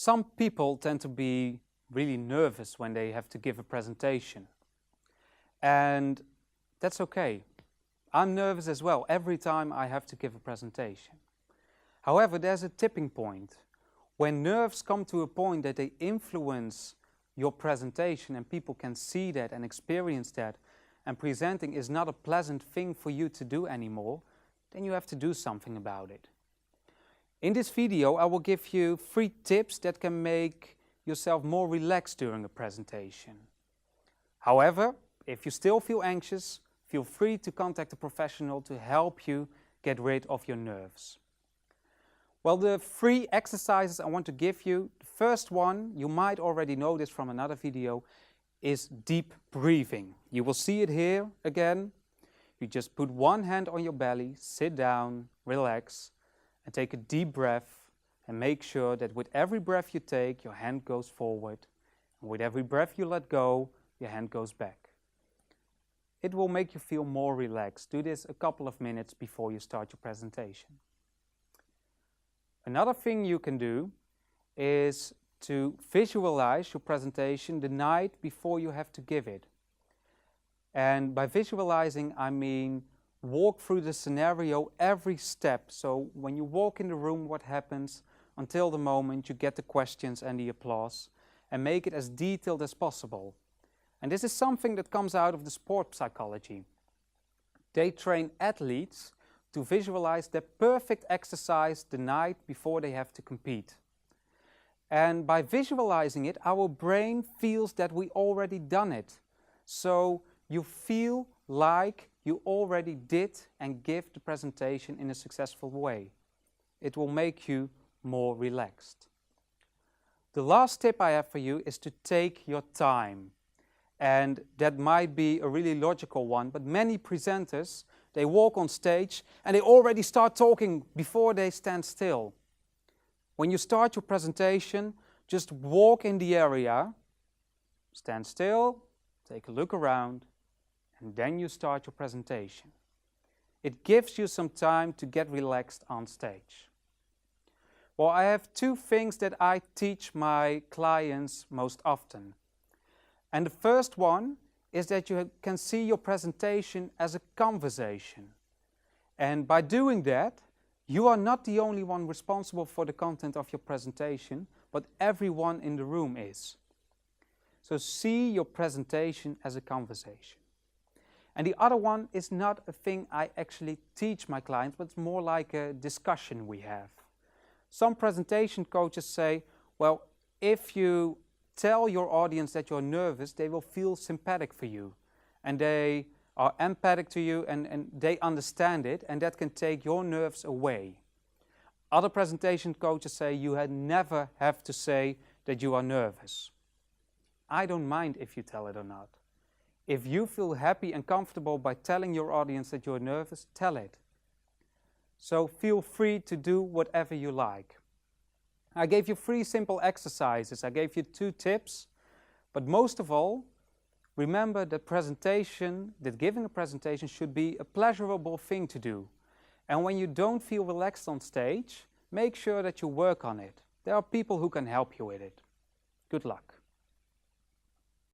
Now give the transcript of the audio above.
Some people tend to be really nervous when they have to give a presentation. And that's okay. I'm nervous as well every time I have to give a presentation. However, there's a tipping point. When nerves come to a point that they influence your presentation and people can see that and experience that, and presenting is not a pleasant thing for you to do anymore, then you have to do something about it. In this video, I will give you 3 tips that can make yourself more relaxed during a presentation. However, if you still feel anxious, feel free to contact a professional to help you get rid of your nerves. Well, the 3 exercises I want to give you, the first one, you might already know this from another video, is deep breathing. You will see it here again. You just put one hand on your belly, sit down, relax, and take a deep breath, and make sure that with every breath you take, your hand goes forward, and with every breath you let go, your hand goes back. It will make you feel more relaxed. Do this a couple of minutes before you start your presentation. Another thing you can do is to visualize your presentation the night before you have to give it. And by visualizing, I mean walk through the scenario every step. So when you walk in the room, what happens until the moment you get the questions and the applause, and make it as detailed as possible. And this is something that comes out of the sport psychology. They train athletes to visualize their perfect exercise the night before they have to compete. And by visualizing it, our brain feels that we already done it. So you feel like you already did and give the presentation in a successful way. It will make you more relaxed. The last tip I have for you is to take your time. And that might be a really logical one, but many presenters, they walk on stage and they already start talking before they stand still. When you start your presentation, just walk in the area, stand still, take a look around, and then you start your presentation. It gives you some time to get relaxed on stage. Well, I have 2 things that I teach my clients most often. And the first one is that you can see your presentation as a conversation. And by doing that, you are not the only one responsible for the content of your presentation, but everyone in the room is. So see your presentation as a conversation. And the other one is not a thing I actually teach my clients, but it's more like a discussion we have. Some presentation coaches say, well, if you tell your audience that you're nervous, they will feel sympathetic for you. And they are empathic to you and they understand it, and that can take your nerves away. Other presentation coaches say you never have to say that you are nervous. I don't mind if you tell it or not. If you feel happy and comfortable by telling your audience that you're nervous, tell it. So feel free to do whatever you like. I gave you 3 simple exercises. I gave you 2 tips. But most of all, remember that giving a presentation should be a pleasurable thing to do. And when you don't feel relaxed on stage, make sure that you work on it. There are people who can help you with it. Good luck.